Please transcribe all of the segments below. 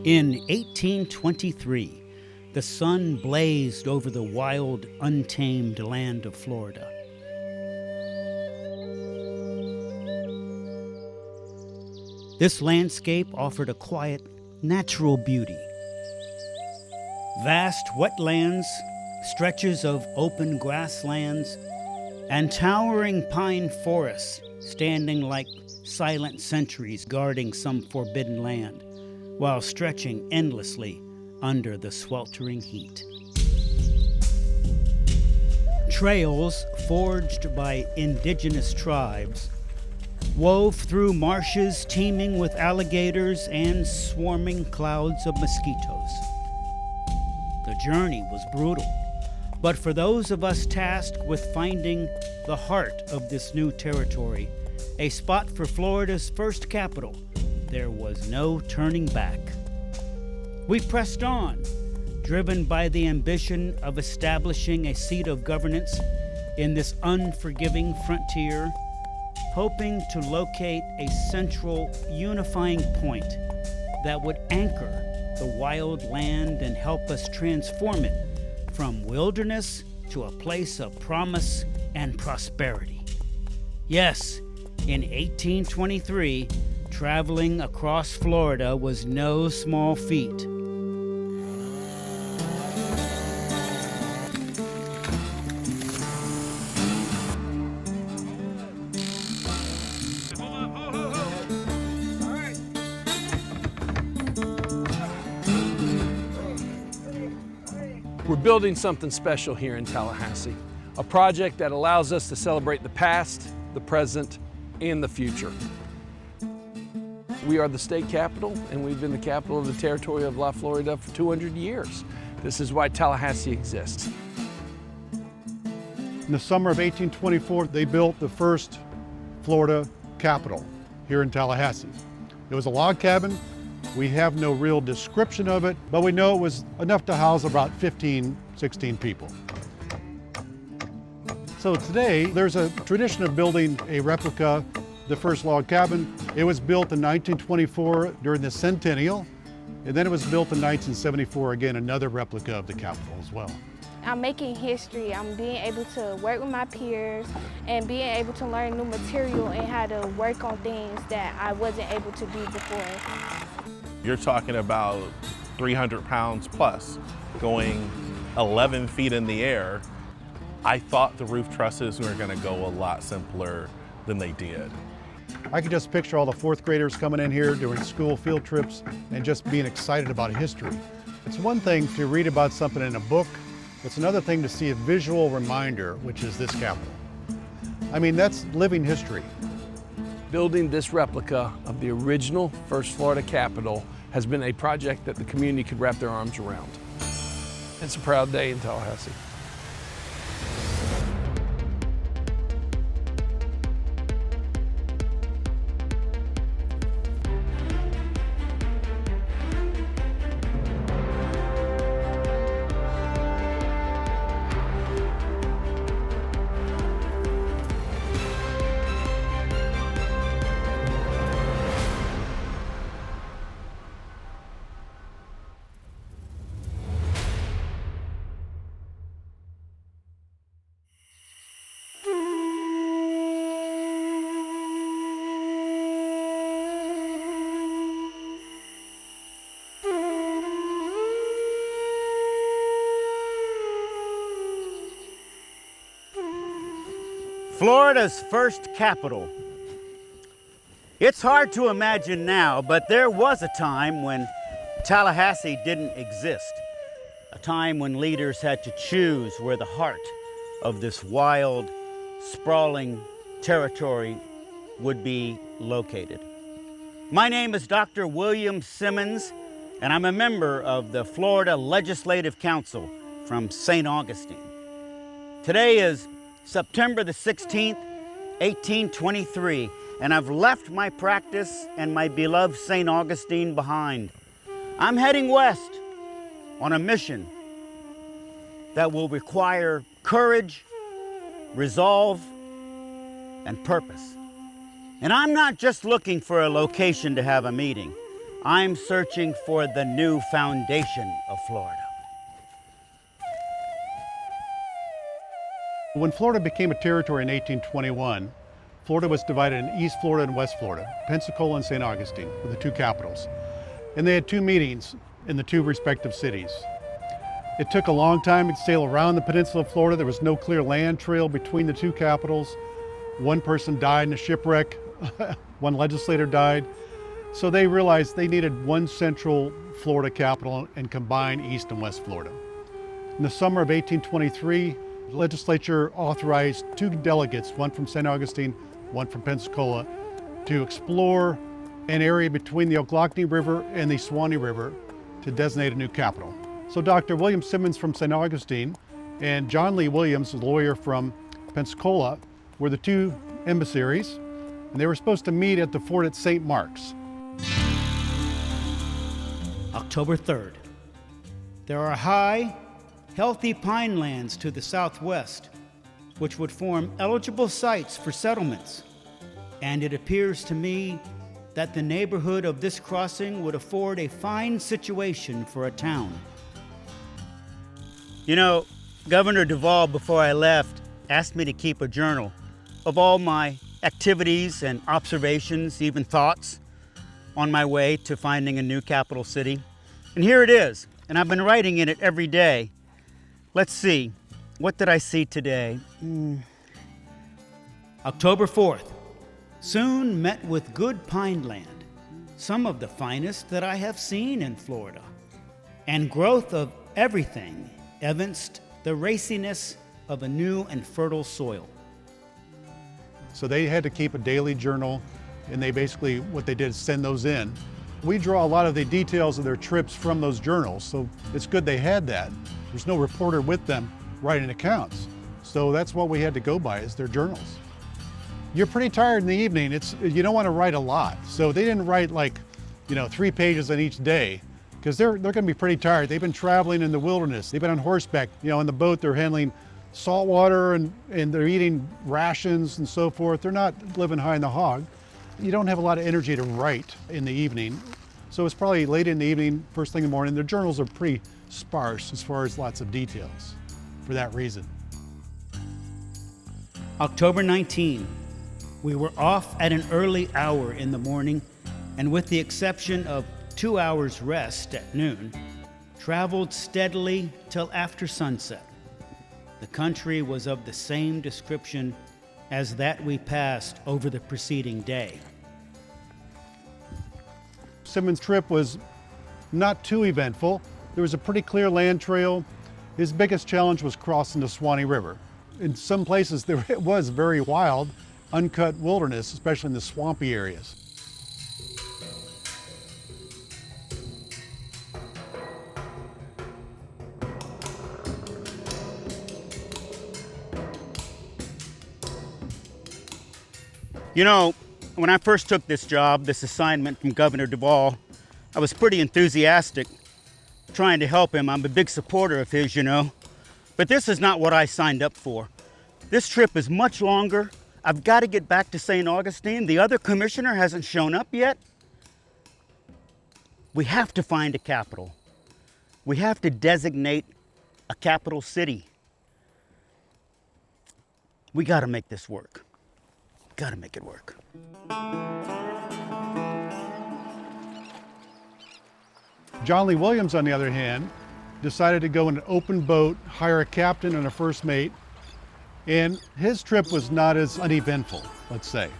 In 1823, the sun blazed over the wild, untamed land of Florida. This landscape offered a quiet, natural beauty. Vast wetlands, stretches of open grasslands, and towering pine forests standing like silent sentries guarding some forbidden land, while stretching endlessly under the sweltering heat. Trails forged by indigenous tribes wove through marshes teeming with alligators and swarming clouds of mosquitoes. The journey was brutal, but for those of us tasked with finding the heart of this new territory, a spot for Florida's first capital, there was no turning back. We pressed on, driven by the ambition of establishing a seat of governance in this unforgiving frontier, hoping to locate a central unifying point that would anchor the wild land and help us transform it from wilderness to a place of promise and prosperity. Yes, in 1823, traveling across Florida was no small feat. We're building something special here in Tallahassee, a project that allows us to celebrate the past, the present, and the future. We are the state capital, and we've been the capital of the territory of La Florida for 200 years. This is why Tallahassee exists. In the summer of 1824, they built the first Florida capitol here in Tallahassee. It was a log cabin. We have no real description of it, but we know it was enough to house about 15, 16 people. So today, there's a tradition of building a replica, the first log cabin. It was built in 1924 during the Bicentennial, and then it was built in 1974, again, another replica of the capitol as well. I'm making history. I'm being able to work with my peers and being able to learn new material and how to work on things that I wasn't able to do before. You're talking about 300 pounds plus, going 11 feet in the air. I thought the roof trusses were gonna go a lot simpler than they did. I could just picture all the fourth graders coming in here doing school field trips and just being excited about history. It's one thing to read about something in a book. It's another thing to see a visual reminder, which is this capitol. I mean, that's living history. Building this replica of the original first Florida capitol has been a project that the community could wrap their arms around. It's a proud day in Tallahassee. Florida's first capital. It's hard to imagine now, but there was a time when Tallahassee didn't exist. A time when leaders had to choose where the heart of this wild, sprawling territory would be located. My name is Dr. William Simmons, and I'm a member of the Florida Legislative Council from St. Augustine. Today is September the 16th, 1823, and I've left my practice and my beloved St. Augustine behind. I'm heading west on a mission that will require courage, resolve, and purpose. And I'm not just looking for a location to have a meeting. I'm searching for the new foundation of Florida. When Florida became a territory in 1821, Florida was divided in East Florida and West Florida, Pensacola and St. Augustine were the two capitals. And they had two meetings in the two respective cities. It took a long time to sail around the peninsula of Florida. There was no clear land trail between the two capitals. One person died in a shipwreck. One legislator died. So they realized they needed one central Florida capital and combine East and West Florida. In the summer of 1823, the legislature authorized two delegates, one from St. Augustine, one from Pensacola, to explore an area between the Ochlockonee River and the Suwannee River to designate a new capital. So Dr. William Simmons from St. Augustine and John Lee Williams, a lawyer from Pensacola, were the two emissaries, and they were supposed to meet at the fort at St. Mark's. October 3rd. There are high, healthy pine lands to the southwest, which would form eligible sites for settlements. And it appears to me that the neighborhood of this crossing would afford a fine situation for a town. You know, Governor Duvall, before I left, asked me to keep a journal of all my activities and observations, even thoughts, on my way to finding a new capital city. And here it is, and I've been writing in it every day. Let's see, what did I see today? October 4th. Soon met with good pine land, some of the finest that I have seen in Florida. And growth of everything evinced the raciness of a new and fertile soil. So they had to keep a daily journal, and they basically, what they did is send those in. We draw a lot of the details of their trips from those journals, so it's good they had that. There's no reporter with them writing accounts. So that's what we had to go by, is their journals. You're pretty tired in the evening. You don't want to write a lot. So they didn't write 3 pages on each day, because they're going to be pretty tired. They've been traveling in the wilderness. They've been on horseback. On the boat they're handling salt water and they're eating rations and so forth. They're not living high in the hog. You don't have a lot of energy to write in the evening. So it's probably late in the evening, first thing in the morning. Their journals are pretty sparse as far as lots of details for that reason. October 19. We were off at an early hour in the morning, and with the exception of 2 hours rest at noon, traveled steadily till after sunset. The country was of the same description as that we passed over the preceding day. Simmons' trip was not too eventful. There was a pretty clear land trail. His biggest challenge was crossing the Suwannee River. In some places it was very wild, uncut wilderness, especially in the swampy areas. When I first took this job, this assignment from Governor Duvall, I was pretty enthusiastic, trying to help him. I'm a big supporter of his, But this is not what I signed up for. This trip is much longer. I've got to get back to St. Augustine. The other commissioner hasn't shown up yet. We have to find a capital. We have to designate a capital city. We got to make this work. Got to make it work. John Lee Williams, on the other hand, decided to go in an open boat, hire a captain and a first mate, and his trip was not as uneventful, let's say.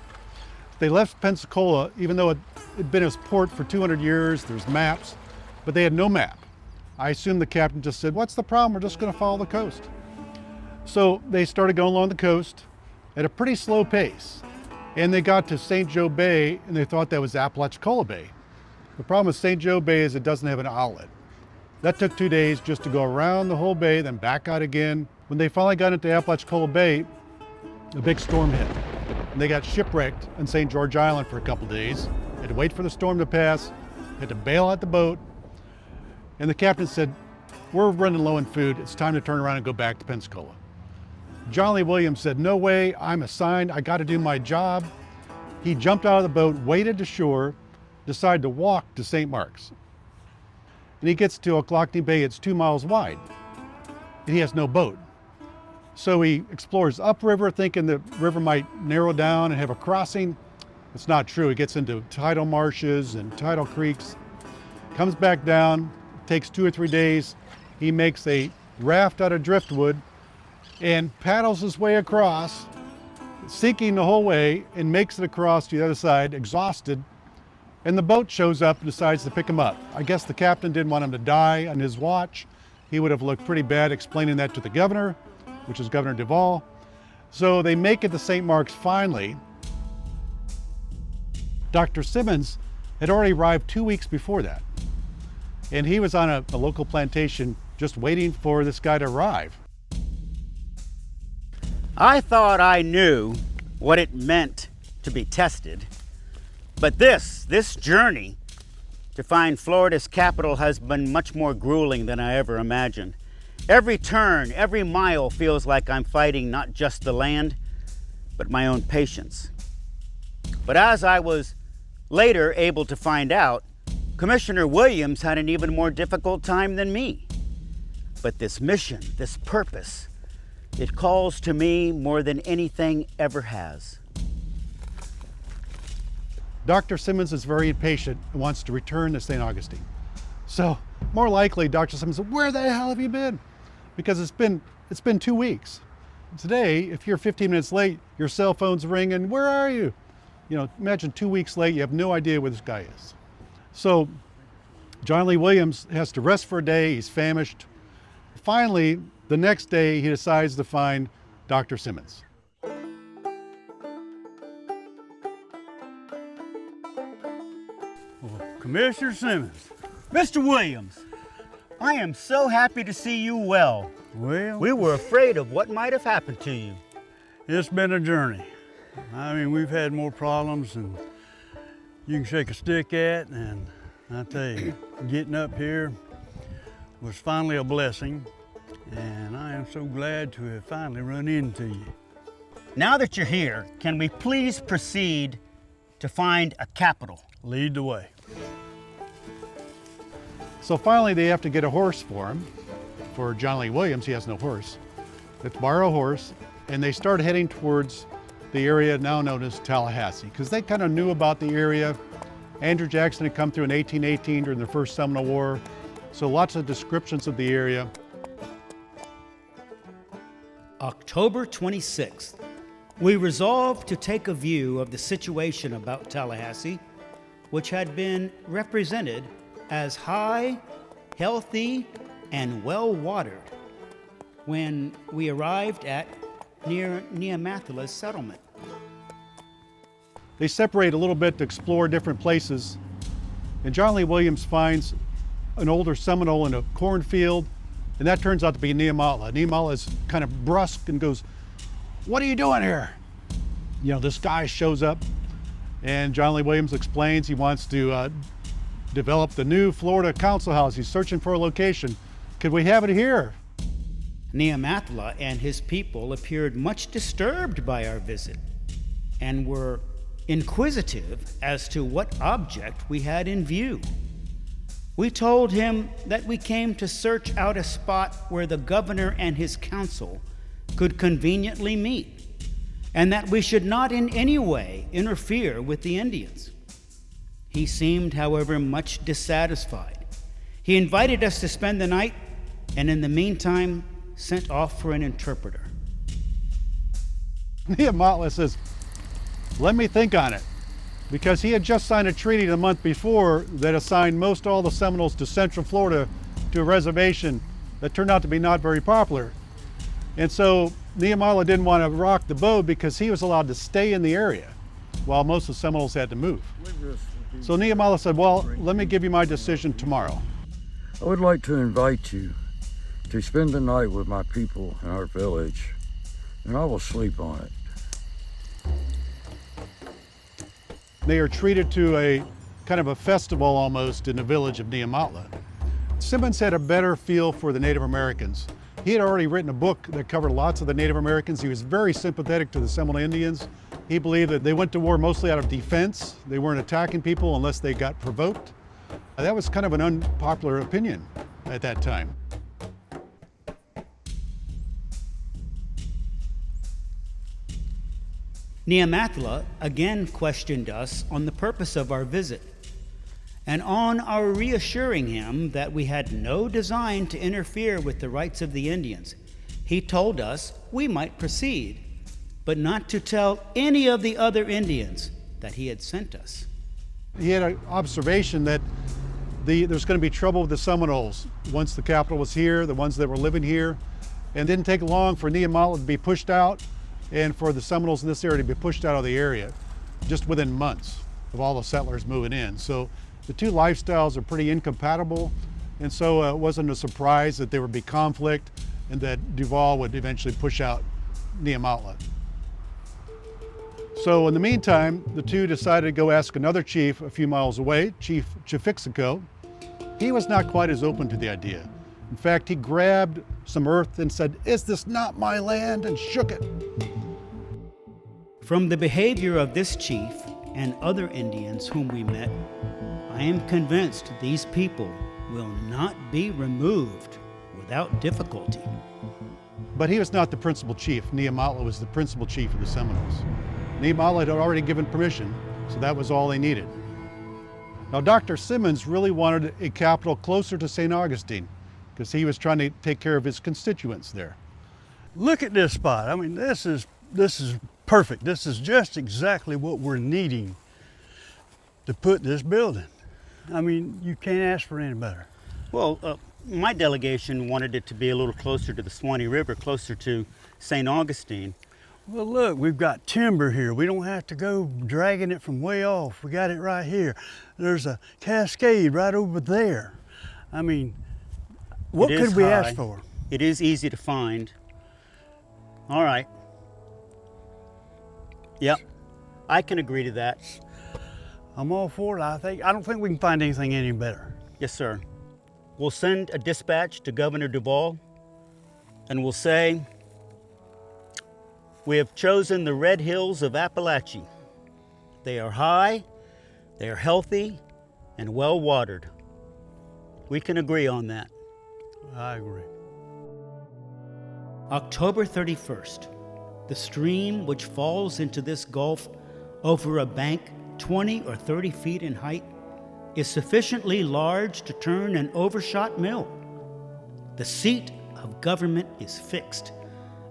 They left Pensacola, even though it had been his port for 200 years, there's maps, but they had no map. I assume the captain just said, "What's the problem? We're just going to follow the coast." So they started going along the coast at a pretty slow pace, and they got to St. Joe Bay, and they thought that was Apalachicola Bay. The problem with St. Joe Bay is it doesn't have an outlet. That took 2 days just to go around the whole bay, then back out again. When they finally got into Apalachicola Bay, a big storm hit, and they got shipwrecked on St. George Island for a couple days. Had to wait for the storm to pass, had to bail out the boat, and the captain said, "We're running low on food. It's time to turn around and go back to Pensacola." John Lee Williams said, "No way, I'm assigned, I got to do my job." He jumped out of the boat, waded to shore, decide to walk to St. Mark's. And he gets to Ochlockonee Bay, it's 2 miles wide, and he has no boat. So he explores upriver, thinking the river might narrow down and have a crossing. It's not true. He gets into tidal marshes and tidal creeks, comes back down, takes 2 or 3 days. He makes a raft out of driftwood and paddles his way across, sinking the whole way, and makes it across to the other side, exhausted. And the boat shows up and decides to pick him up. I guess the captain didn't want him to die on his watch. He would have looked pretty bad explaining that to the governor, which is Governor Duvall. So they make it to St. Mark's finally. Dr. Simmons had already arrived 2 weeks before that. And he was on a local plantation just waiting for this guy to arrive. I thought I knew what it meant to be tested, but this journey to find Florida's capital has been much more grueling than I ever imagined. Every turn, every mile feels like I'm fighting not just the land, but my own patience. But as I was later able to find out, Commissioner Williams had an even more difficult time than me. But this mission, this purpose, it calls to me more than anything ever has. Dr. Simmons is very impatient and wants to return to St. Augustine. So more likely, Dr. Simmons said, "Where the hell have you been?" Because it's been 2 weeks. Today, if you're 15 minutes late, your cell phone's ringing, "Where are you?" You know, imagine 2 weeks late, you have no idea where this guy is. So John Lee Williams has to rest for a day, he's famished. Finally, the next day, he decides to find Dr. Simmons. Commissioner Simmons. Mr. Williams, I am so happy to see you well. Well, We were afraid of what might have happened to you. it's been a journey. I mean, we've had more problems than you can shake a stick at, and I tell you, getting up here was finally a blessing, and I am so glad to have finally run into you. Now that you're here, can we please proceed to find a capital? Lead the way. So finally, they have to get a horse for him. For John Lee Williams, he has no horse. They have to borrow a horse, and they start heading towards the area now known as Tallahassee, because they kind of knew about the area. Andrew Jackson had come through in 1818 during the First Seminole War, so lots of descriptions of the area. October 26th, we resolved to take a view of the situation about Tallahassee, which had been represented as high, healthy, and well-watered when we arrived at near Neamathala's settlement. They separate a little bit to explore different places, and John Lee Williams finds an older Seminole in a cornfield, and that turns out to be Neamatla. Neamatla is kind of brusque and goes, "What are you doing here?" You know, this guy shows up, and John Lee Williams explains he wants to develop the new Florida Council House. He's searching for a location. Could we have it here? Neamathala and his people appeared much disturbed by our visit and were inquisitive as to what object we had in view. We told him that we came to search out a spot where the governor and his council could conveniently meet, and that we should not in any way interfere with the Indians. He seemed, however, much dissatisfied. He invited us to spend the night, and in the meantime, sent off for an interpreter. Neamatla says, "Let me think on it," because he had just signed a treaty the month before that assigned most all the Seminoles to Central Florida to a reservation that turned out to be not very popular. And so Neamatla didn't want to rock the boat because he was allowed to stay in the area while most of the Seminoles had to move. So Neamatla said, "Well, let me give you my decision tomorrow." I would like to invite you to spend the night with my people in our village, and I will sleep on it. They are treated to a kind of a festival almost in the village of Neamatla. Simmons had a better feel for the Native Americans. He had already written a book that covered lots of the Native Americans. He was very sympathetic to the Seminole Indians. He believed that they went to war mostly out of defense. They weren't attacking people unless they got provoked. That was kind of an unpopular opinion at that time. Neamathla again questioned us on the purpose of our visit, and on our reassuring him that we had no design to interfere with the rights of the Indians, he told us we might proceed, but not to tell any of the other Indians that he had sent us. He had an observation that there's going to be trouble with the Seminoles once the capital was here, the ones that were living here, and it didn't take long for Neamathla to be pushed out and for the Seminoles in this area to be pushed out of the area just within months of all the settlers moving in. So the two lifestyles are pretty incompatible, and so it wasn't a surprise that there would be conflict and that Duval would eventually push out Neamathla. So in the meantime, the two decided to go ask another chief a few miles away, Chief Chifixico. He was not quite as open to the idea. In fact, he grabbed some earth and said, "Is this not my land?" and shook it. From the behavior of this chief and other Indians whom we met, I am convinced these people will not be removed without difficulty. But he was not the principal chief. Neamathla was the principal chief of the Seminoles. Neamathla had already given permission, so that was all they needed. Now, Dr. Simmons really wanted a capital closer to St. Augustine because he was trying to take care of his constituents there. Look at this spot. I mean, this is perfect. This is just exactly what we're needing to put this building. I mean, you can't ask for any better. Well, my delegation wanted it to be a little closer to the Swanee River, closer to St. Augustine. Well, look, we've got timber here. We don't have to go dragging it from way off. We got it right here. There's a cascade right over there. I mean, what could we ask for? It is easy to find. All right. Yep, I can agree to that. I'm all for it. I don't think we can find anything any better. Yes, sir. We'll send a dispatch to Governor Duval, and we'll say, we have chosen the Red Hills of Appalachia. They are high, they are healthy, and well watered. We can agree on that. I agree. October 31st, the stream which falls into this gulf over a bank 20 or 30 feet in height is sufficiently large to turn an overshot mill. The seat of government is fixed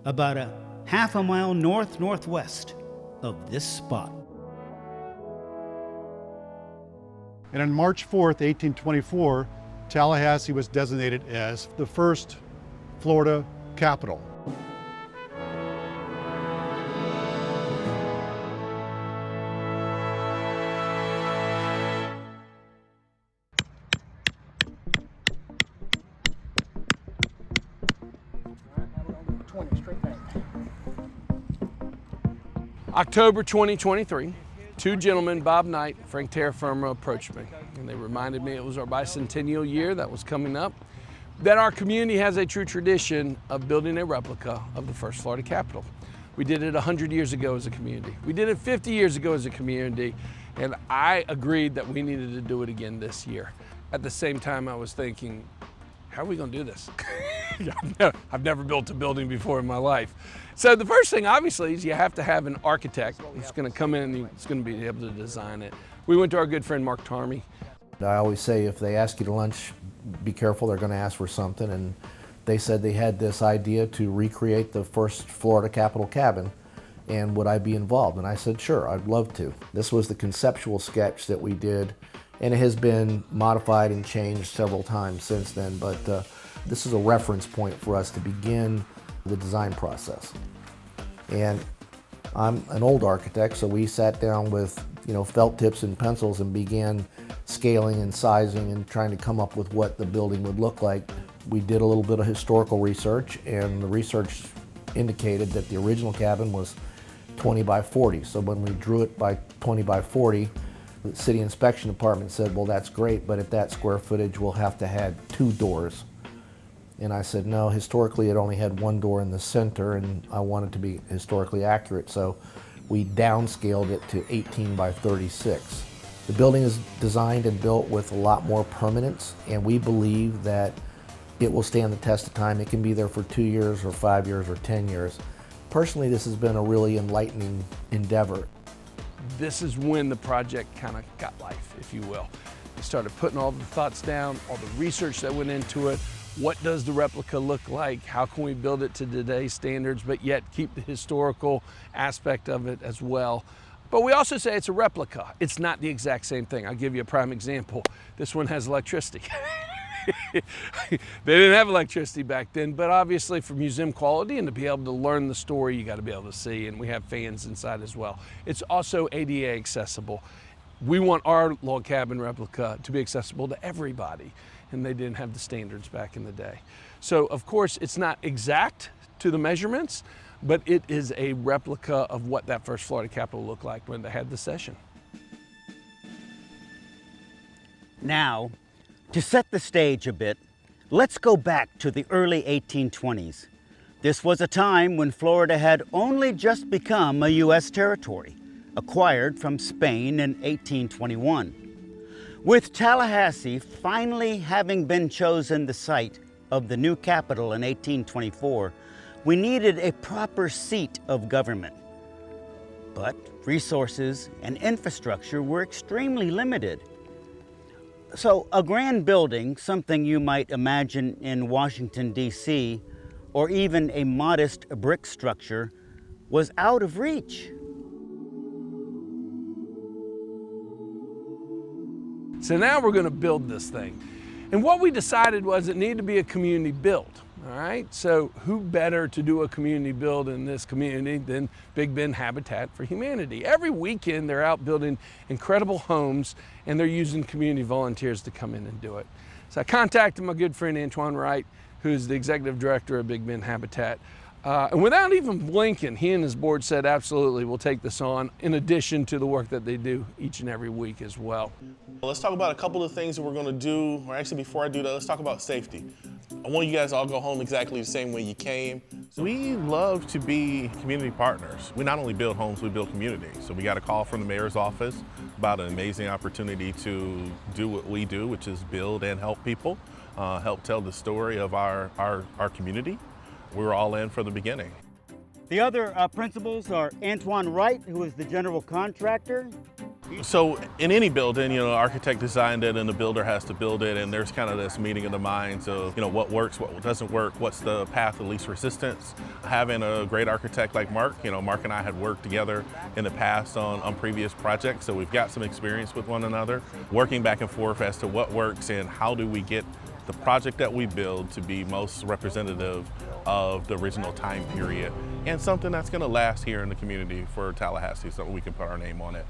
about a half a mile north-northwest of this spot. And on March 4th, 1824, Tallahassee was designated as the first Florida capital. October 2023, two gentlemen, Bob Knight, Frank Terra Firma, approached me, and they reminded me it was our bicentennial year that was coming up, that our community has a true tradition of building a replica of the first Florida Capitol. We did it 100 years ago as a community. We did it 50 years ago as a community, and I agreed that we needed to do it again this year. At the same time, I was thinking, how are we gonna do this? I've never built a building before in my life. So the first thing, obviously, is you have to have an architect who's gonna come in and he's gonna be able to design it. We went to our good friend, Mark Tarmy. I always say if they ask you to lunch, be careful, they're gonna ask for something. And they said they had this idea to recreate the first Florida Capitol cabin, and would I be involved? And I said, sure, I'd love to. This was the conceptual sketch that we did, and it has been modified and changed several times since then, but this is a reference point for us to begin the design process. And I'm an old architect, so we sat down with felt tips and pencils and began scaling and sizing and trying to come up with what the building would look like. We did a little bit of historical research, and the research indicated that the original cabin was 20 by 40. So when we drew it by 20 by 40, the city inspection department said, well, that's great, but at that square footage, we'll have to have 2 doors. And I said, no, historically it only had 1 door in the center, and I wanted to be historically accurate. So we downscaled it to 18 by 36. The building is designed and built with a lot more permanence, and we believe that it will stand the test of time. It can be there for 2 years or 5 years or 10 years. Personally, this has been a really enlightening endeavor. This is when the project kind of got life, if you will. We started putting all the thoughts down, all the research that went into it. What does the replica look like? How can we build it to today's standards, but yet keep the historical aspect of it as well? But we also say it's a replica. It's not the exact same thing. I'll give you a prime example. This one has electricity. They didn't have electricity back then, but obviously for museum quality and to be able to learn the story, you got to be able to see, and we have fans inside as well. It's also ADA accessible. We want our log cabin replica to be accessible to everybody, and they didn't have the standards back in the day. So of course it's not exact to the measurements, but it is a replica of what that first Florida Capitol looked like when they had the session. Now, to set the stage a bit, let's go back to the early 1820s. This was a time when Florida had only just become a U.S. territory, acquired from Spain in 1821. With Tallahassee finally having been chosen the site of the new capital in 1824, we needed a proper seat of government. But resources and infrastructure were extremely limited. So a grand building, something you might imagine in Washington, D.C., or even a modest brick structure, was out of reach. So now we're going to build this thing. And what we decided was it needed to be a community build. All right, so who better to do a community build in this community than Big Bend Habitat for Humanity? Every weekend they're out building incredible homes, and they're using community volunteers to come in and do it. So I contacted my good friend Antoine Wright, who's the executive director of Big Bend Habitat. And without even blinking, he and his board said, absolutely, we'll take this on, in addition to the work that they do each and every week as well. Let's talk about a couple of things that we're gonna do, or actually before I do that, let's talk about safety. I want you guys to all go home exactly the same way you came. We love to be community partners. We not only build homes, we build community. So we got a call from the mayor's office about an amazing opportunity to do what we do, which is build and help people, help tell the story of our community. We were all in from the beginning. The other principals are Antoine Wright, who is the general contractor. So in any building, the architect designed it and the builder has to build it, and there's kind of this meeting of the minds of, what works, what doesn't work, what's the path of least resistance. Having a great architect like Mark, Mark and I had worked together in the past on previous projects, so we've got some experience with one another, working back and forth as to what works and how do we get the project that we build to be most representative of the original time period and something that's going to last here in the community for Tallahassee so we can put our name on it.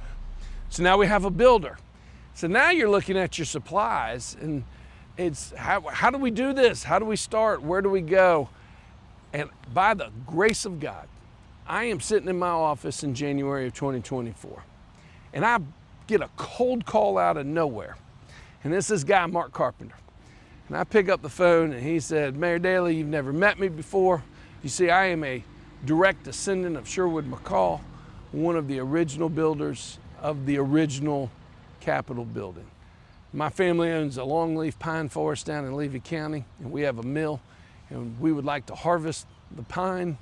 So now we have a builder. So now you're looking at your supplies, and it's how do we do this? How do we start? Where do we go? And by the grace of God, I am sitting in my office in January of 2024, and I get a cold call out of nowhere. And this is guy, Mark Carpenter. And I pick up the phone and he said, Mayor Dailey, you've never met me before. You see, I am a direct descendant of Sherwood McCall, one of the original builders of the original Capitol building. My family owns a longleaf pine forest down in Levy County, and we have a mill, and we would like to harvest the pine,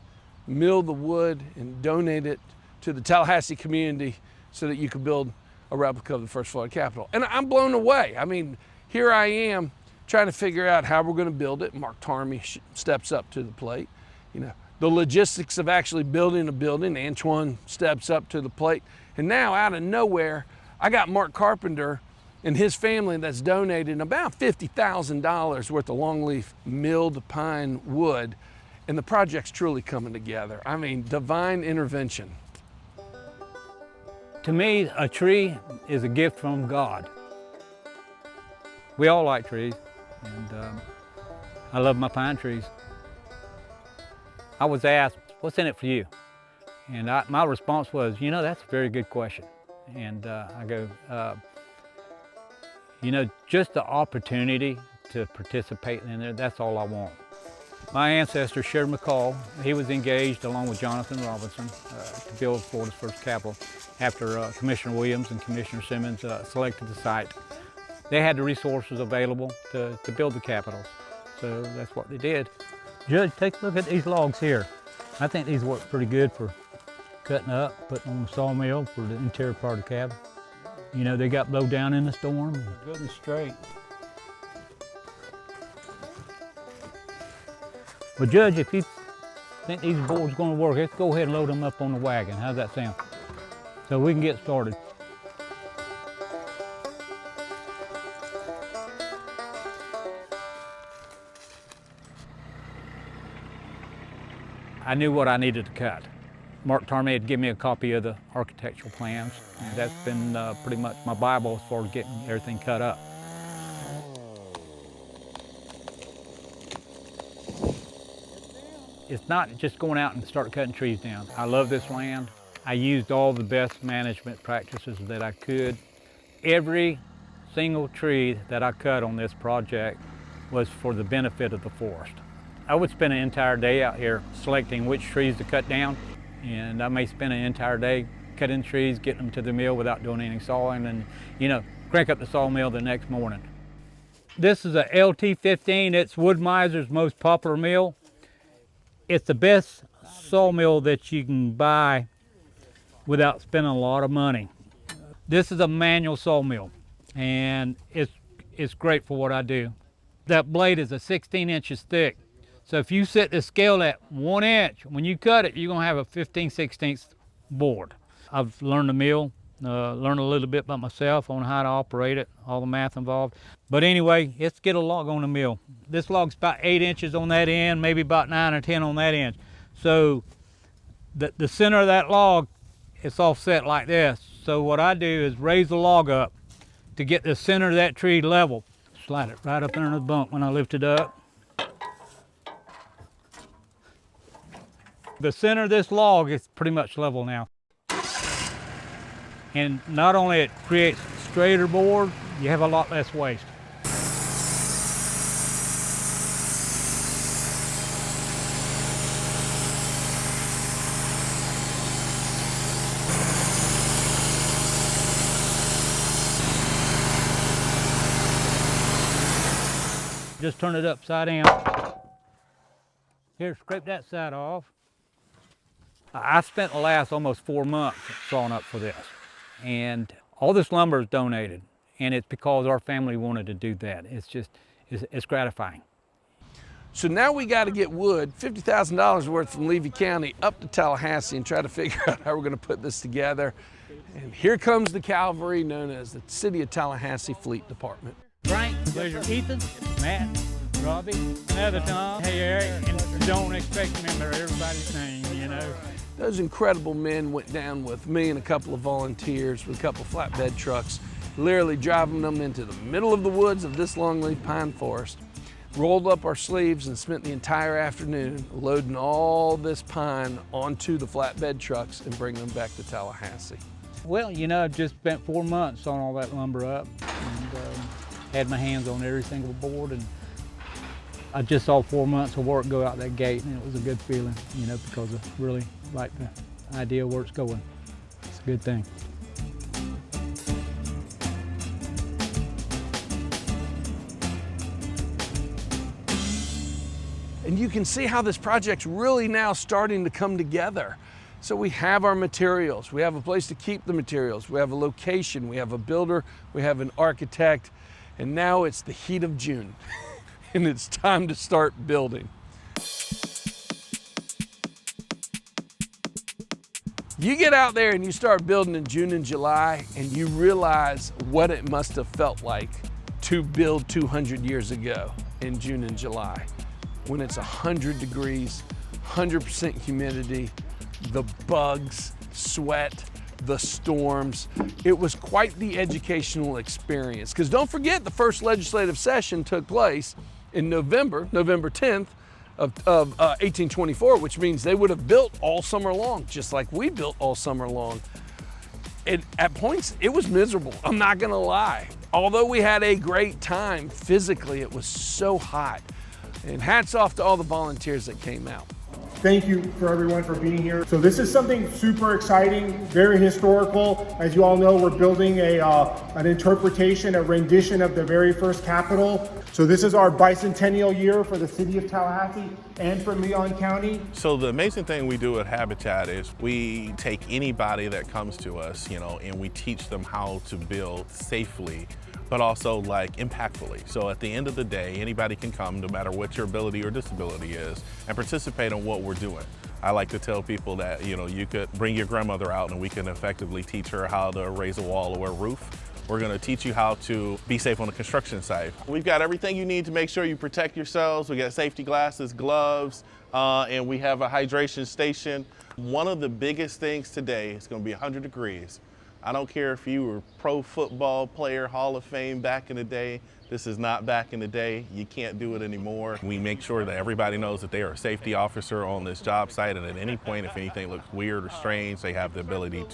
mill the wood, and donate it to the Tallahassee community so that you could build a replica of the first Florida Capitol. And I'm blown away. I mean, here I am trying to figure out how we're going to build it. Mark Tarmy steps up to the plate. The logistics of actually building a building, Antoine steps up to the plate. And now out of nowhere, I got Mark Carpenter and his family that's donated about $50,000 worth of longleaf milled pine wood. And the project's truly coming together. I mean, divine intervention. To me, a tree is a gift from God. We all like trees, and I love my pine trees. I was asked, what's in it for you? And my response was, that's a very good question. And I go, just the opportunity to participate in there, that's all I want. My ancestor, Sherman McCall, he was engaged along with Jonathan Robinson to build Florida's first capitol after Commissioner Williams and Commissioner Simmons selected the site. They had the resources available to build the capitol, so that's what they did. Judge, take a look at these logs here. I think these work pretty good for cutting up, putting on the sawmill for the interior part of the cabin. You know, they got blow down in the storm. Good and straight. Well, Judge, if you think these boards are going to work, let's go ahead and load them up on the wagon. How's that sound? So we can get started. I knew what I needed to cut. Mark Tarmey had given me a copy of the architectural plans, and that's been pretty much my Bible as far as getting everything cut up. It's not just going out and start cutting trees down. I love this land. I used all the best management practices that I could. Every single tree that I cut on this project was for the benefit of the forest. I would spend an entire day out here selecting which trees to cut down, and I may spend an entire day cutting trees, getting them to the mill without doing any sawing, and, you know, crank up the sawmill the next morning. This is a LT15. It's Wood-Miser's most popular mill. It's the best sawmill that you can buy without spending a lot of money. This is a manual sawmill, and it's great for what I do. That blade is a 16 inches thick. So if you set the scale at 1 inch, when you cut it, you're gonna have a 15/16 board. I've learned the mill, learned a little bit about myself on how to operate it, all the math involved. But anyway, let's get a log on the mill. This log's about 8 inches on that end, maybe about 9 or 10 on that end. So the center of that log is offset like this. So what I do is raise the log up to get the center of that tree level. Slide it right up under the bump when I lift it up. The center of this log is pretty much level now. And not only it creates straighter board, you have a lot less waste. Just turn it upside down. Here, scrape that side off. I spent the last almost 4 months sawing up for this, and all this lumber is donated, and it's because our family wanted to do that. It's gratifying. So now we got to get wood, $50,000 worth from Levy County up to Tallahassee and try to figure out how we're going to put this together. And here comes the cavalry known as the City of Tallahassee Fleet Department. Frank, pleasure. Ethan, Matt, Robbie, another Tom. Hey, Eric, and don't expect to remember everybody's name, you know. Those incredible men went down with me and a couple of volunteers with a couple of flatbed trucks, literally driving them into the middle of the woods of this longleaf pine forest, rolled up our sleeves and spent the entire afternoon loading all this pine onto the flatbed trucks and bringing them back to Tallahassee. Well, you know, I've just spent 4 months sawing all that lumber up and had my hands on every single board, and I just saw 4 months of work go out that gate, and it was a good feeling, you know, because I really like the idea of where it's going. It's a good thing. And you can see how this project's really now starting to come together. So we have our materials, we have a place to keep the materials, we have a location, we have a builder, we have an architect, and now it's the heat of June, and it's time to start building. You get out there and you start building in June and July, and you realize what it must have felt like to build 200 years ago in June and July, when it's 100 degrees, 100% humidity, the bugs, sweat, the storms. It was quite the educational experience. Because don't forget, the first legislative session took place in November 10th of 1824, which means they would have built all summer long, just like we built all summer long. At points, it was miserable, I'm not gonna lie. Although we had a great time, physically it was so hot. And hats off to all the volunteers that came out. Thank you for everyone for being here. So this is something super exciting, very historical. As you all know, we're building an interpretation, a rendition of the very first Capitol. So this is our bicentennial year for the City of Tallahassee and for Leon County. So the amazing thing we do at Habitat is we take anybody that comes to us, and we teach them how to build safely, but also impactfully. So at the end of the day, anybody can come, no matter what your ability or disability is, and participate in what we're doing. I like to tell people that, you could bring your grandmother out and we can effectively teach her how to raise a wall or a roof. We're gonna teach you how to be safe on the construction site. We've got everything you need to make sure you protect yourselves. We got safety glasses, gloves, and we have a hydration station. One of the biggest things today is gonna be 100 degrees. I don't care if you were pro football player, Hall of Fame back in the day. This is not back in the day. You can't do it anymore. We make sure that everybody knows that they are a safety officer on this job site, and at any point, if anything looks weird or strange, they have the ability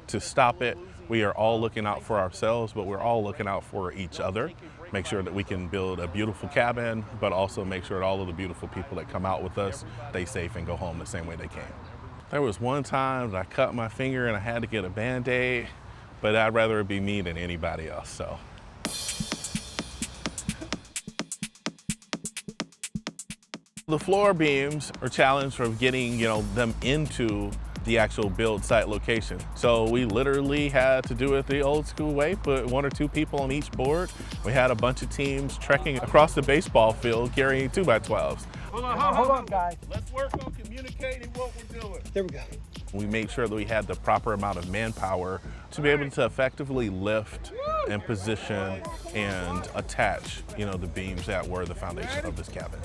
to stop it. We are all looking out for ourselves, but we're all looking out for each other. Make sure that we can build a beautiful cabin, but also make sure that all of the beautiful people that come out with us stay safe and go home the same way they came. There was one time that I cut my finger and I had to get a Band-Aid, but I'd rather it be me than anybody else, so. The floor beams are challenged for getting, them into the actual build site location. So we literally had to do it the old school way, put 1 or 2 people on each board. We had a bunch of teams trekking across the baseball field carrying 2x12s. Hold on, guys. Let's work on communicating what we're doing. There we go. We made sure that we had the proper amount of manpower to be able to effectively lift and position and attach, the beams that were the foundation of this cabin.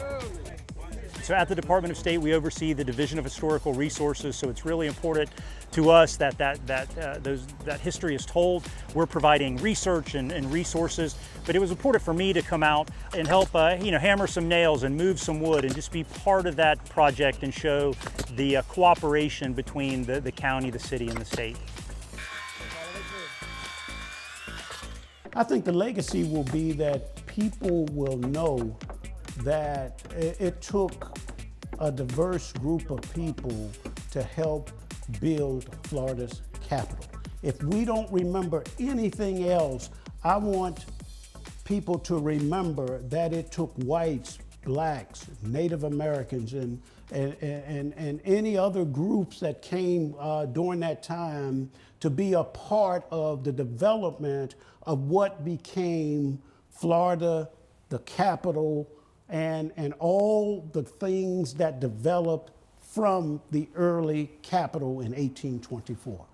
So at the Department of State, we oversee the Division of Historical Resources, so it's really important to us that history is told. We're providing research and resources, but it was important for me to come out and help hammer some nails and move some wood and just be part of that project and show the cooperation between the county, the city, and the state. I think the legacy will be that people will know that it took a diverse group of people to help build Florida's capital. If we don't remember anything else, I want people to remember that it took whites, blacks, Native Americans, and any other groups that came during that time to be a part of the development of what became Florida, the capital, and all the things that developed from the early capital in 1824.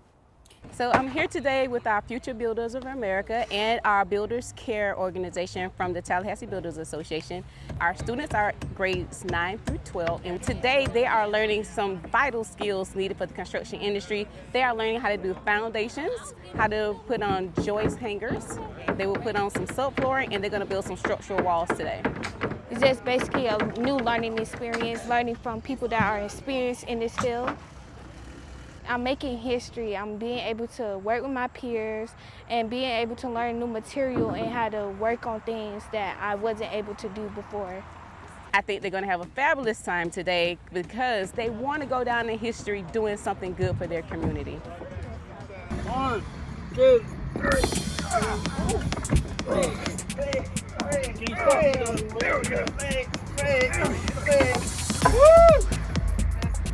So I'm here today with our Future Builders of America and our Builders Care organization from the Tallahassee Builders Association. Our students are grades 9 through 12, and today they are learning some vital skills needed for the construction industry. They are learning how to do foundations, how to put on joist hangers. They will put on some subflooring, and they're going to build some structural walls today. It's just basically a new learning experience, learning from people that are experienced in this field. I'm making history. I'm being able to work with my peers and being able to learn new material and how to work on things that I wasn't able to do before. I think they're going to have a fabulous time today because they want to go down in history doing something good for their community. 1, 2, 3.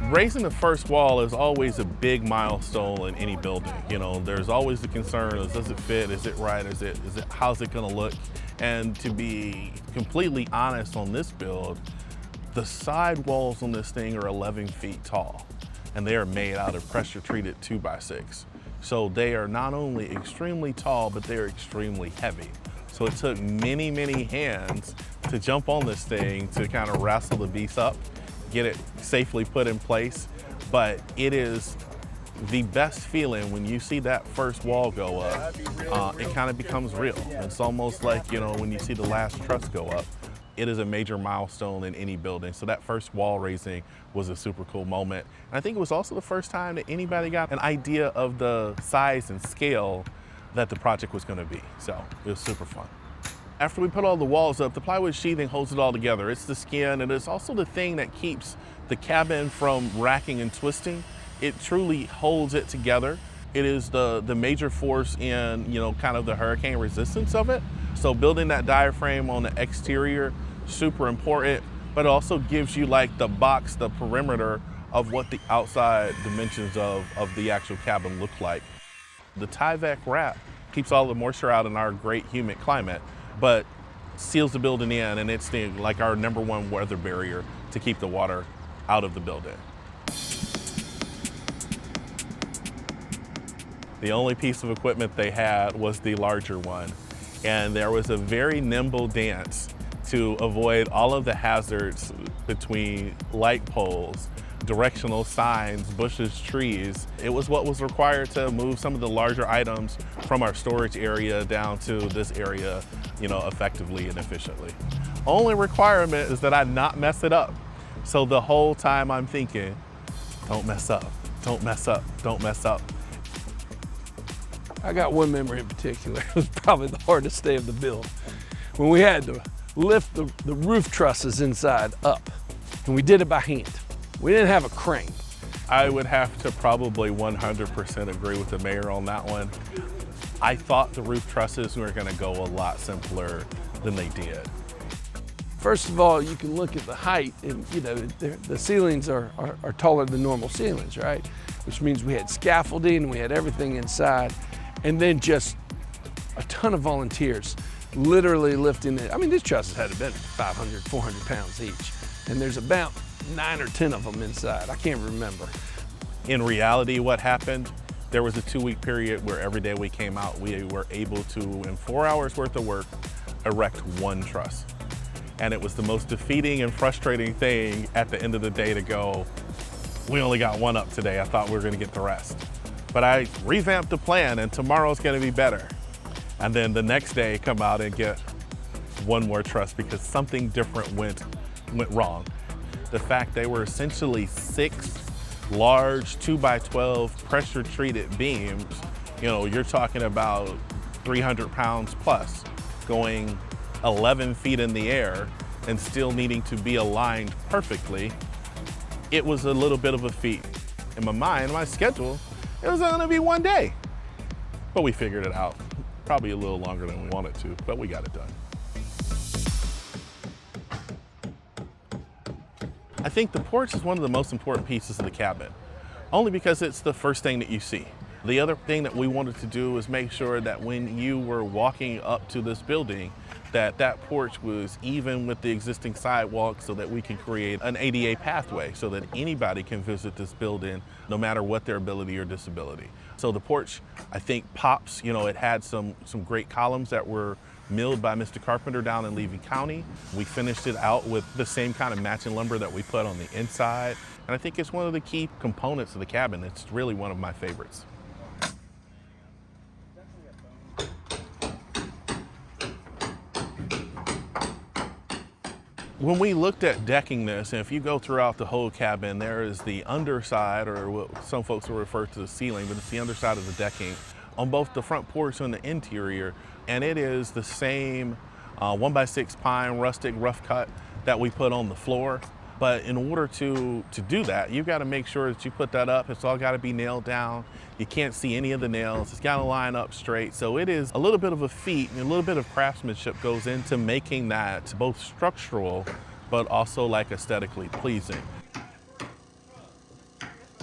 Raising the first wall is always a big milestone in any building. There's always the concern of, does it fit? Is it right? How's it gonna look? And to be completely honest on this build, the side walls on this thing are 11 feet tall, and they are made out of pressure treated 2x6. So they are not only extremely tall, but they're extremely heavy. So it took many, many hands to jump on this thing to kind of wrestle the beast up, get it safely put in place. But it is the best feeling when you see that first wall go up. It kind of becomes real. It's almost like, when you see the last truss go up. It is a major milestone in any building. So that first wall raising was a super cool moment. And I think it was also the first time that anybody got an idea of the size and scale that the project was going to be. So it was super fun. After we put all the walls up, the plywood sheathing holds it all together. It's the skin, and it's also the thing that keeps the cabin from racking and twisting. It truly holds it together. It is the major force in, kind of the hurricane resistance of it. So building that diaphragm on the exterior, super important, but it also gives you like the box, the perimeter of what the outside dimensions of the actual cabin look like. The Tyvek wrap keeps all the moisture out in our great humid climate, but seals the building in, and it's like our #1 weather barrier to keep the water out of the building. The only piece of equipment they had was the larger one, and there was a very nimble dance to avoid all of the hazards between light poles, directional signs, bushes, trees. It was what was required to move some of the larger items from our storage area down to this area, effectively and efficiently. Only requirement is that I not mess it up. So the whole time I'm thinking, don't mess up, don't mess up, don't mess up. I got one memory in particular. It was probably the hardest day of the build. When we had to lift the roof trusses inside up, and we did it by hand. We didn't have a crane. I would have to probably 100% agree with the mayor on that one. I thought the roof trusses were gonna go a lot simpler than they did. First of all, you can look at the height, and the ceilings are taller than normal ceilings, right? Which means we had scaffolding and we had everything inside, and then just a ton of volunteers literally lifting it. I mean, these trusses had to have been 500, 400 pounds each, and there's about 9 or 10 of them inside. I can't remember. In reality, what happened, there was a 2-week period where every day we came out, we were able to, in 4 hours worth of work, erect 1 truss. And it was the most defeating and frustrating thing at the end of the day to go, we only got 1 up today. I thought we were gonna get the rest. But I revamped the plan, and tomorrow's gonna be better. And then the next day, come out and get 1 more truss because something different went wrong. The fact they were essentially 6 large 2x12 pressure treated beams, you're talking about 300 pounds plus going 11 feet in the air and still needing to be aligned perfectly. It was a little bit of a feat. In my mind, my schedule, it was gonna be 1 day. But we figured it out. Probably a little longer than we wanted to, but we got it done. I think the porch is one of the most important pieces of the cabin, only because it's the first thing that you see. The other thing that we wanted to do is make sure that when you were walking up to this building, that porch was even with the existing sidewalk so that we can create an ADA pathway so that anybody can visit this building no matter what their ability or disability. So the porch, I think, pops. It had some great columns that were milled by Mr. Carpenter down in Levy County. We finished it out with the same kind of matching lumber that we put on the inside. And I think it's one of the key components of the cabin. It's really one of my favorites. When we looked at decking this, and if you go throughout the whole cabin, there is the underside, or what some folks will refer to as ceiling, but it's the underside of the decking on both the front porch and the interior. And it is the same 1x6 pine rustic rough cut that we put on the floor. But in order to do that, you've got to make sure that you put that up. It's all got to be nailed down. You can't see any of the nails. It's got to line up straight. So it is a little bit of a feat, and a little bit of craftsmanship goes into making that both structural, but also like aesthetically pleasing.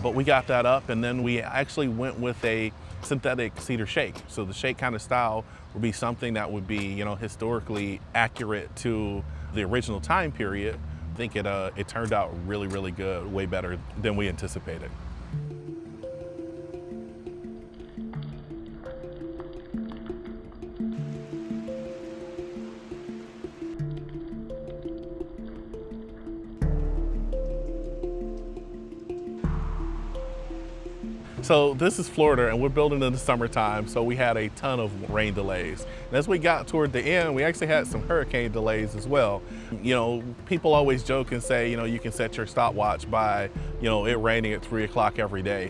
But we got that up, and then we actually went with a synthetic cedar shake. So the shake kind of style would be something that would be, historically accurate to the original time period. I think it turned out really, really good, way better than we anticipated. So this is Florida, and we're building in the summertime, so we had a ton of rain delays. And as we got toward the end, we actually had some hurricane delays as well. People always joke and say, you can set your stopwatch by, it raining at 3 o'clock every day.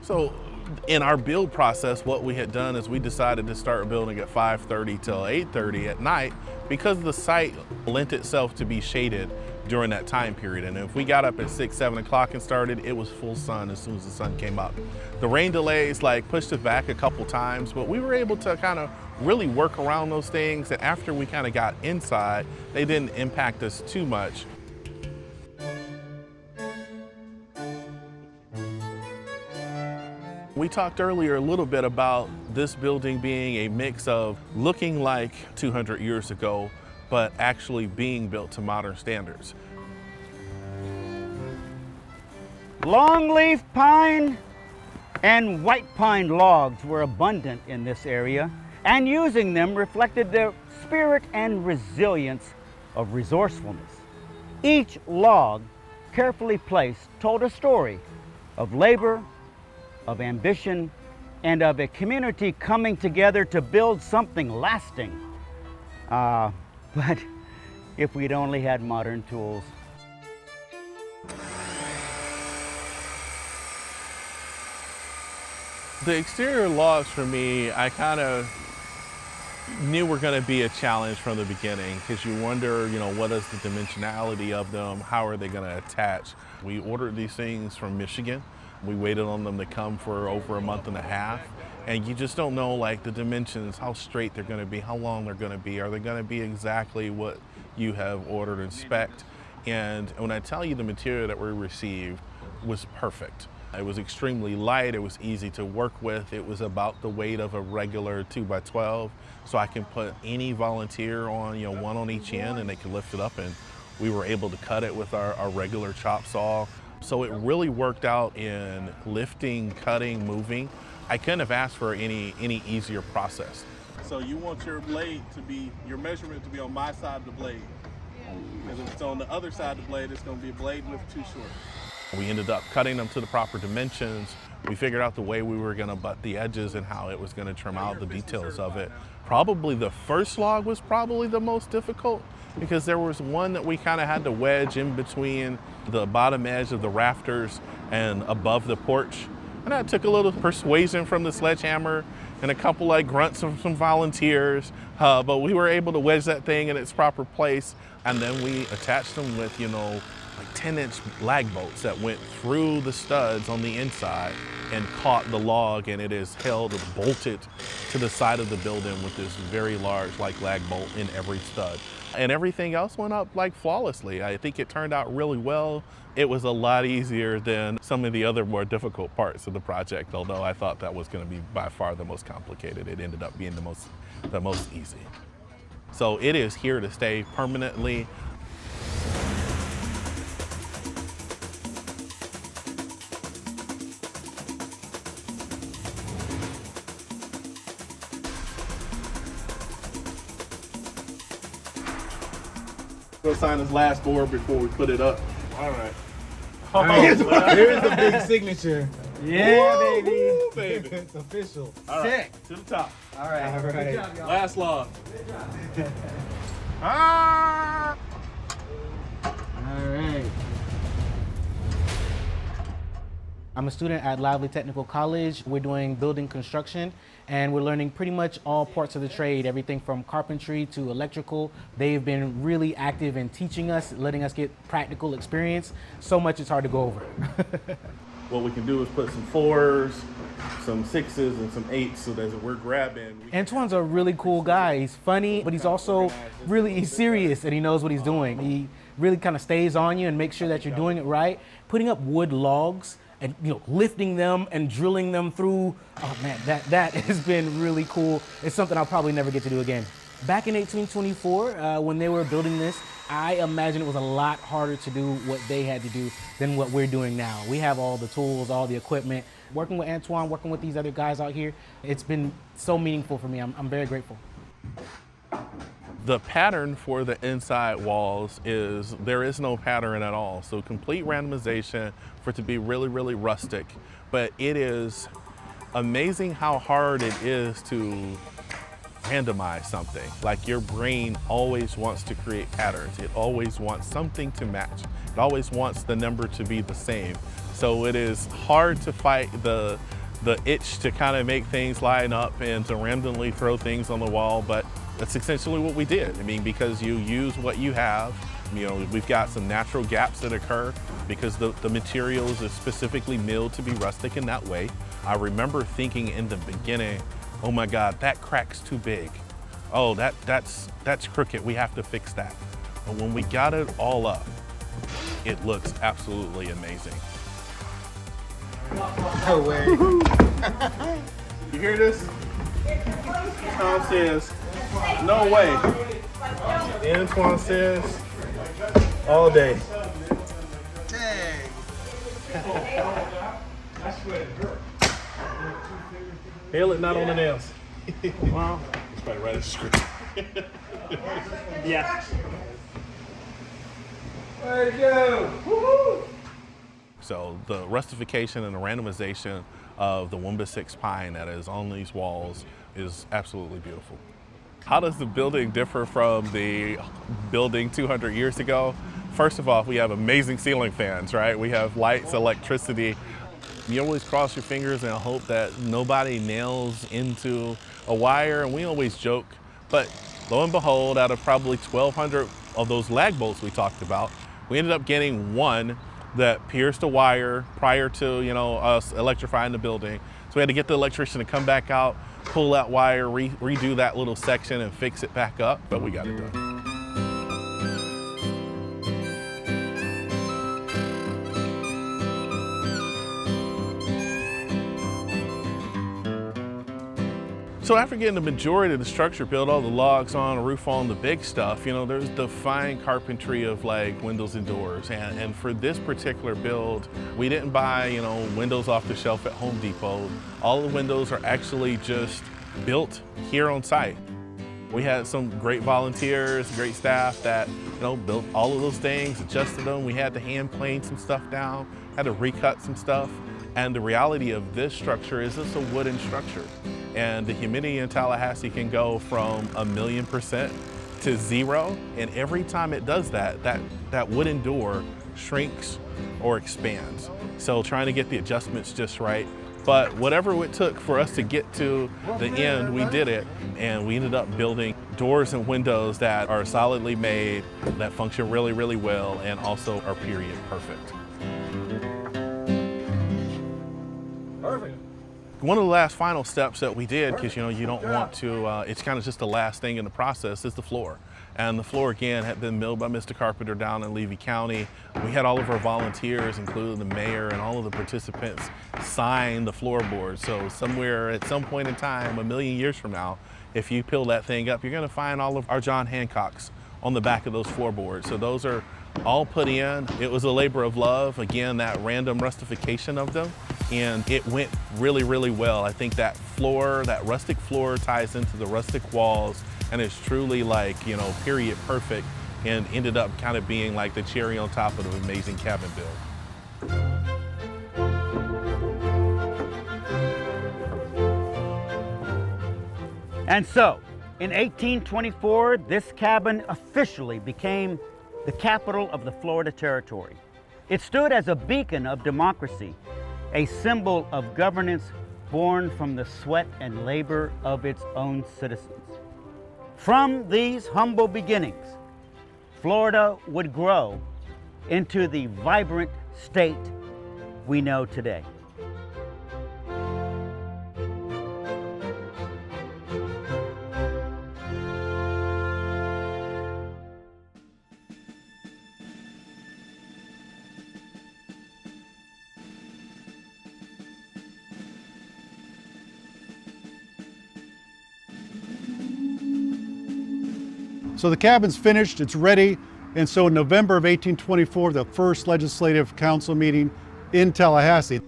So In our build process, what we had done is we decided to start building at 5:30 till 8:30 at night because the site lent itself to be shaded during that time period. And if we got up at 6, 7 o'clock and started, it was full sun as soon as the sun came up. The rain delays pushed us back a couple times, but we were able to kind of really work around those things. And after we kind of got inside, they didn't impact us too much. We talked earlier a little bit about this building being a mix of looking like 200 years ago, but actually being built to modern standards. Longleaf pine and white pine logs were abundant in this area, and using them reflected the spirit and resilience of resourcefulness. Each log, carefully placed, told a story of labor, of ambition, and of a community coming together to build something lasting. But if we'd only had modern tools. The exterior logs for me, I kind of knew were going to be a challenge from the beginning because you wonder, what is the dimensionality of them? How are they going to attach? We ordered these things from Michigan. We waited on them to come for over a month and a half, and you just don't know the dimensions, how straight they're going to be, how long they're going to be. Are they going to be exactly what you have ordered and spec'd? And when I tell you the material that we received was perfect. It was extremely light, it was easy to work with, it was about the weight of a regular 2x12, so I can put any volunteer on, one on each end, and they can lift it up, and we were able to cut it with our regular chop saw. So it really worked out in lifting, cutting, moving. I couldn't have asked for any easier process. So you want your blade to be, your measurement to be on my side of the blade. Because if it's on the other side of the blade, it's going to be a blade width too short. We ended up cutting them to the proper dimensions. We figured out the way we were going to butt the edges and how it was going to trim out the details of it. Probably the first log was probably the most difficult because there was one that we kind of had to wedge in between the bottom edge of the rafters and above the porch. And that took a little persuasion from the sledgehammer and a couple grunts from some volunteers, but we were able to wedge that thing in its proper place. And then we attached them with, 10-inch lag bolts that went through the studs on the inside and caught the log, and it is held or bolted to the side of the building with this very large lag bolt in every stud. And everything else went up flawlessly. I think it turned out really well. It was a lot easier than some of the other more difficult parts of the project, although I thought that was going to be by far the most complicated. It ended up being the most easy. So it is here to stay permanently. Go sign his last board before we put it up. All right. Here's the big signature. Yeah, Woo, baby. woo, baby. It's official. All right. To the top. All right. All right. Good job, y'all. Last log. All right. I'm a student at Lively Technical College. We're doing building construction, and we're learning pretty much all parts of the trade, everything from carpentry to electrical. They've been really active in teaching us, letting us get practical experience. So much it's hard to go over. What we can do is put some 4s, some 6s, and some 8s so that we're grabbing. Antoine's a really cool guy. He's funny, but he's also really serious, and he knows what he's doing. He really kind of stays on you and makes sure that you're doing it right. Putting up wood logs and lifting them and drilling them through, oh man, that has been really cool. It's something I'll probably never get to do again. Back in 1824, when they were building this, I imagine it was a lot harder to do what they had to do than what we're doing now. We have all the tools, all the equipment. Working with Antoine, working with these other guys out here, it's been so meaningful for me. I'm very grateful. The pattern for the inside walls is, there is no pattern at all. So complete randomization for it to be really, really rustic. But it is amazing how hard it is to randomize something. Like, your brain always wants to create patterns. It always wants something to match. It always wants the number to be the same. So it is hard to fight the the itch to kind of make things line up and to randomly throw things on the wall, but that's essentially what we did. I mean, because you use what you have. You know, we've got some natural gaps that occur because the materials are specifically milled to be rustic in that way. I remember thinking in the beginning, oh my God, that crack's too big. Oh, that's crooked, we have to fix that. But when we got it all up, it looks absolutely amazing. No way. You hear this? Tom says, no way. Antoine says, all day. Dang. Hail it, not on the nails. Wow. It's probably right at the script. Yeah. Way to go. Woo-hoo. So the rustification and the randomization of the 1x6 pine that is on these walls is absolutely beautiful. How does the building differ from the building 200 years ago? First of all, we have amazing ceiling fans, right? We have lights, electricity. You always cross your fingers and hope that nobody nails into a wire, and we always joke, but lo and behold, out of probably 1,200 of those lag bolts we talked about, we ended up getting one that pierced a wire prior to, you know, us electrifying the building. So we had to get the electrician to come back out, pull that wire, redo that little section and fix it back up, but we got it done. So after getting the majority of the structure built, all the logs on, the roof on, the big stuff, you know, there's the fine carpentry of like windows and doors. And for this particular build, we didn't buy, you know, windows off the shelf at Home Depot. All the windows are actually just built here on site. We had some great volunteers, great staff that, you know, built all of those things, adjusted them. We had to hand plane some stuff down, had to recut some stuff. And the reality of this structure is it's a wooden structure. And the humidity in Tallahassee can go from 1,000,000% to 0. And every time it does that, that wooden door shrinks or expands. So trying to get the adjustments just right. But whatever it took for us to get to the end, we did it. And we ended up building doors and windows that are solidly made, that function really, really well, and also are period perfect. Perfect. One of the last final steps that we did, because you know you don't want to, it's kind of just the last thing in the process, is the floor. And the floor again had been milled by Mr. Carpenter down in Levy County. We had all of our volunteers, including the mayor and all of the participants, sign the floorboard. So somewhere at some point in time, 1,000,000 years from now, if you peel that thing up, you're gonna find all of our John Hancocks on the back of those floorboards. So those are all put in. It was a labor of love. Again, that random rustification of them. And it went really, really well. I think that floor, that rustic floor ties into the rustic walls and is truly like, you know, period perfect, and ended up kind of being like the cherry on top of an amazing cabin build. And so, in 1824, this cabin officially became the capital of the Florida Territory. It stood as a beacon of democracy, a symbol of governance born from the sweat and labor of its own citizens. From these humble beginnings, Florida would grow into the vibrant state we know today. So the cabin's finished, it's ready, and so in November of 1824, the first legislative council meeting in Tallahassee.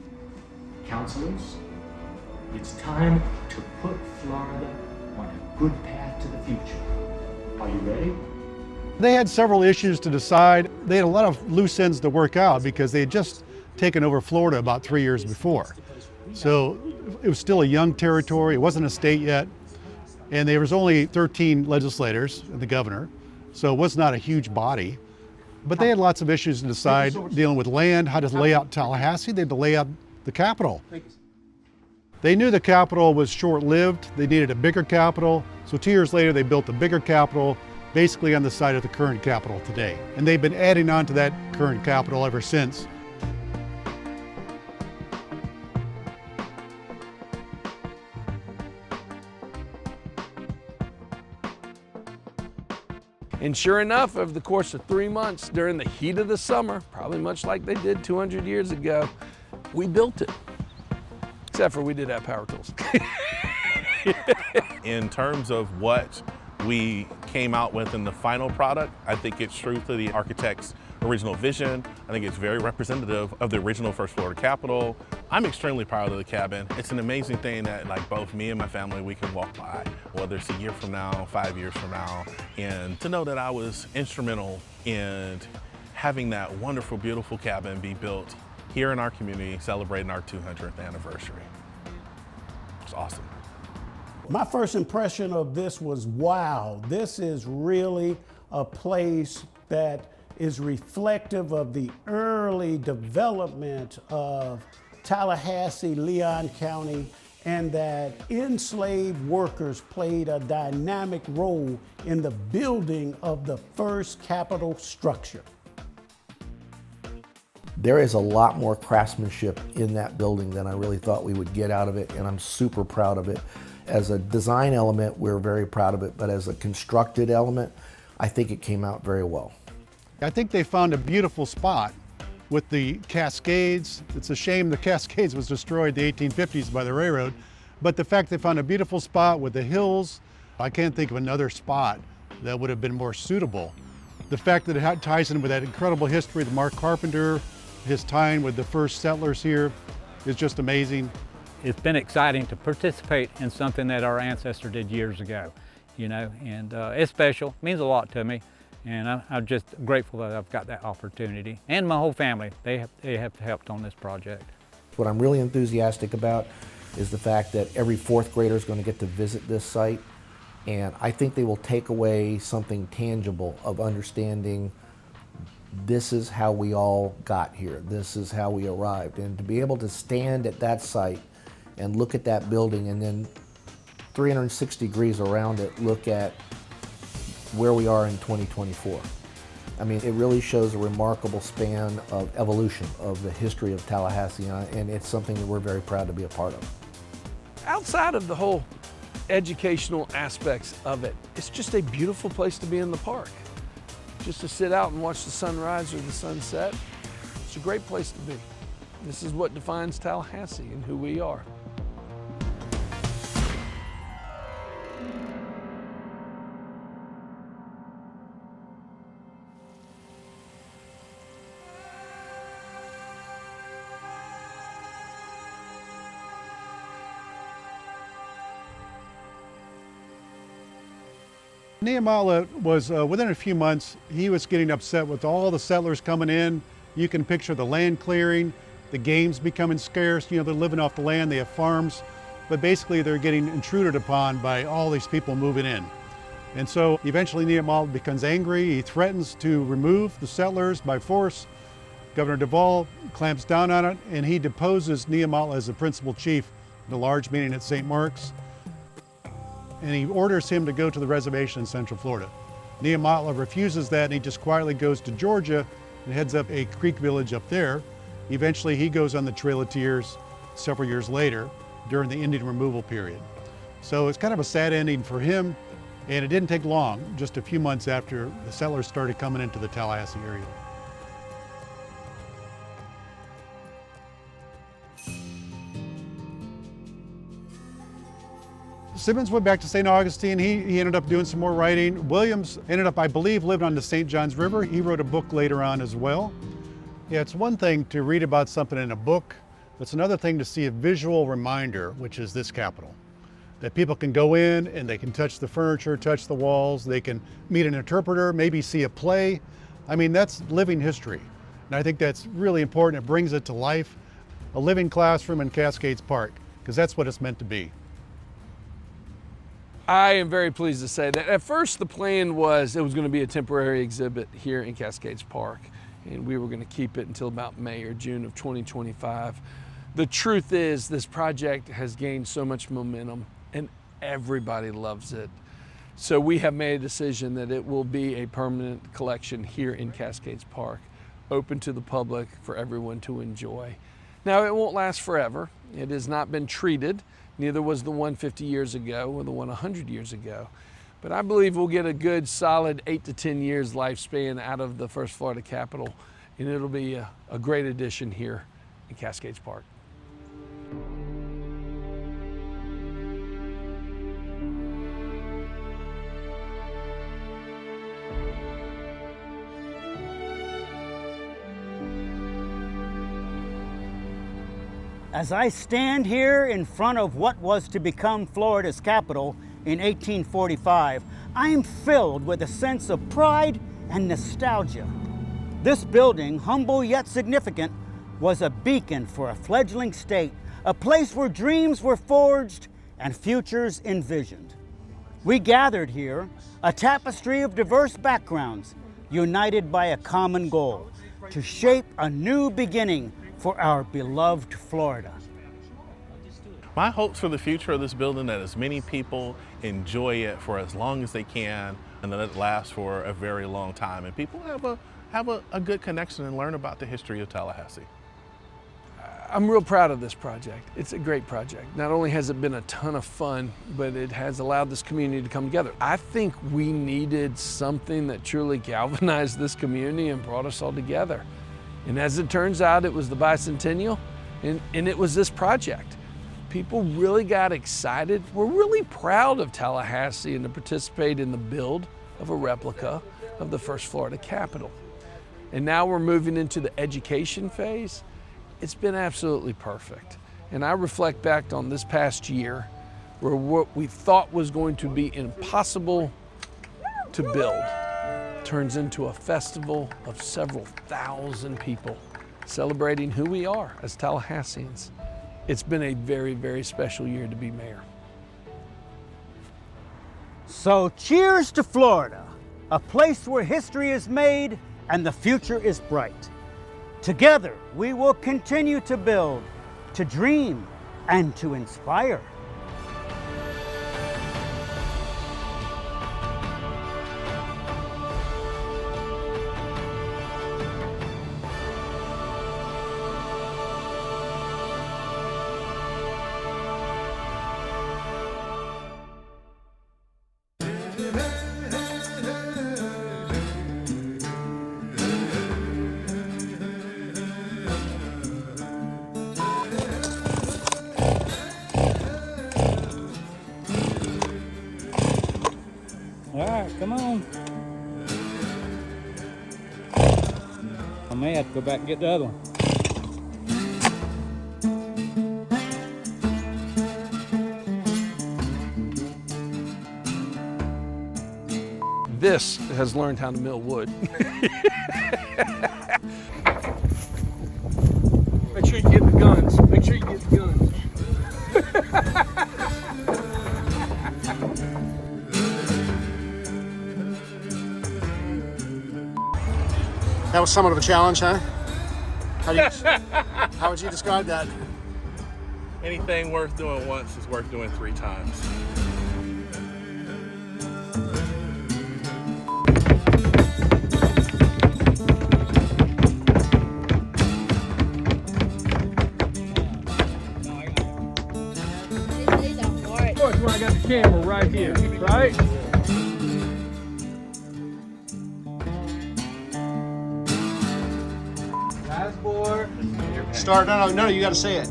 Councilors, it's time to put Florida on a good path to the future. Are you ready? They had several issues to decide. They had a lot of loose ends to work out because they had just taken over Florida about 3 years before. So it was still a young territory, it wasn't a state yet. And there was only 13 legislators and the governor, so it was not a huge body. But they had lots of issues to decide, dealing with land, how to lay out Tallahassee, they had to lay out the capital. They knew the Capitol was short-lived. They needed a bigger Capitol. So 2 years later, they built a bigger Capitol, basically on the site of the current Capitol today. And they've been adding on to that current Capitol ever since. And sure enough, over the course of 3 months during the heat of the summer, probably much like they did 200 years ago, we built it. Except for we did have power tools. In terms of what we came out with in the final product, I think it's true to the architect's original vision. I think it's very representative of the original First Florida Capitol. I'm extremely proud of the cabin. It's an amazing thing that both me and my family, we can walk by, whether it's a year from now, 5 years from now, and to know that I was instrumental in having that wonderful, beautiful cabin be built here in our community, celebrating our 200th anniversary. It's awesome. My first impression of this was, wow, this is really a place that is reflective of the early development of Tallahassee, Leon County, and that enslaved workers played a dynamic role in the building of the first Capitol structure. There is a lot more craftsmanship in that building than I really thought we would get out of it, and I'm super proud of it. As a design element, we're very proud of it, but as a constructed element, I think it came out very well. I think they found a beautiful spot with the Cascades. It's a shame the Cascades was destroyed in the 1850s by the railroad, but the fact they found a beautiful spot with the hills, I can't think of another spot that would have been more suitable. The fact that it ties in with that incredible history of Mark Carpenter, his time with the first settlers here, is just amazing. It's been exciting to participate in something that our ancestor did years ago, and it's special, means a lot to me. And I'm just grateful that I've got that opportunity. And my whole family, they have helped on this project. What I'm really enthusiastic about is the fact that every fourth grader is going to get to visit this site. And I think they will take away something tangible of understanding this is how we all got here. This is how we arrived. And to be able to stand at that site and look at that building and then 360 degrees around it, look at where we are in 2024. I mean, it really shows a remarkable span of evolution of the history of Tallahassee, and it's something that we're very proud to be a part of. Outside of the whole educational aspects of it, it's just a beautiful place to be in the park. Just to sit out and watch the sunrise or the sunset, it's a great place to be. This is what defines Tallahassee and who we are. Nehemiah was, within a few months, he was getting upset with all the settlers coming in. You can picture the land clearing, the games becoming scarce. They're living off the land, they have farms, but basically they're getting intruded upon by all these people moving in. And so eventually Nehemiah becomes angry. He threatens to remove the settlers by force. Governor Duvall clamps down on it, and he deposes Nehemiah as the principal chief in a large meeting at St. Mark's. And he orders him to go to the reservation in Central Florida. Nehemiah refuses that, and he just quietly goes to Georgia and heads up a Creek village up there. Eventually he goes on the Trail of Tears several years later during the Indian removal period. So it's kind of a sad ending for him, and it didn't take long, just a few months after the settlers started coming into the Tallahassee area. Simmons went back to St. Augustine. He ended up doing some more writing. Williams ended up, I believe, living on the St. Johns River. He wrote a book later on as well. Yeah, it's one thing to read about something in a book. It's another thing to see a visual reminder, which is this Capitol. That people can go in and they can touch the furniture, touch the walls, they can meet an interpreter, maybe see a play. I mean, that's living history. And I think that's really important. It brings it to life. A living classroom in Cascades Park, because that's what it's meant to be. I am very pleased to say that at first the plan was it was going to be a temporary exhibit here in Cascades Park, and we were going to keep it until about May or June of 2025. The truth is, this project has gained so much momentum and everybody loves it. So we have made a decision that it will be a permanent collection here in Cascades Park, open to the public for everyone to enjoy. Now, it won't last forever. It has not been treated. Neither was the one 50 years ago or the one 100 years ago. But I believe we'll get a good solid 8 to 10 years lifespan out of the first Florida Capitol, and it'll be a great addition here in Cascades Park. As I stand here in front of what was to become Florida's capital in 1845, I am filled with a sense of pride and nostalgia. This building, humble yet significant, was a beacon for a fledgling state, a place where dreams were forged and futures envisioned. We gathered here, a tapestry of diverse backgrounds, united by a common goal, to shape a new beginning for our beloved Florida. My hopes for the future of this building, that as many people enjoy it for as long as they can, and that it lasts for a very long time, and people have a good connection and learn about the history of Tallahassee. I'm real proud of this project. It's a great project. Not only has it been a ton of fun, but it has allowed this community to come together. I think we needed something that truly galvanized this community and brought us all together. And as it turns out, it was the Bicentennial, and it was this project. People really got excited. We're really proud of Tallahassee and to participate in the build of a replica of the first Florida Capitol. And now we're moving into the education phase. It's been absolutely perfect. And I reflect back on this past year where what we thought was going to be impossible to build turns into a festival of several thousand people celebrating who we are as Tallahasseans. It's been a very, very special year to be mayor. So cheers to Florida, a place where history is made and the future is bright. Together, we will continue to build, to dream, and to inspire. All right, come on. I may have to go back and get the other one. This has learned how to mill wood. Make sure you get the guns. Make sure you get the guns. That was somewhat of a challenge, huh? How would you describe that? Anything worth doing once is worth doing 3 times. Of course, when I got the camera right here, right? Last board. Start. No, you got to say it.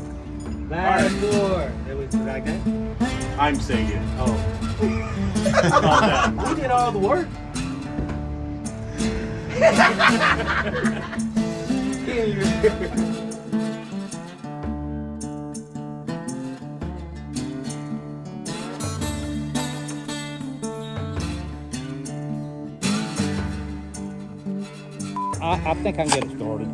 Last board. Was that good? I'm saying it. Oh. We did all the work. I think I can get it started.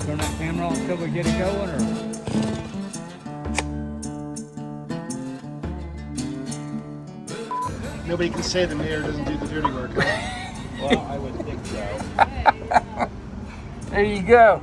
Turn that camera on until we get it going, or? Nobody can say the mayor doesn't do the dirty work. Huh? Well, I would think so. There you go.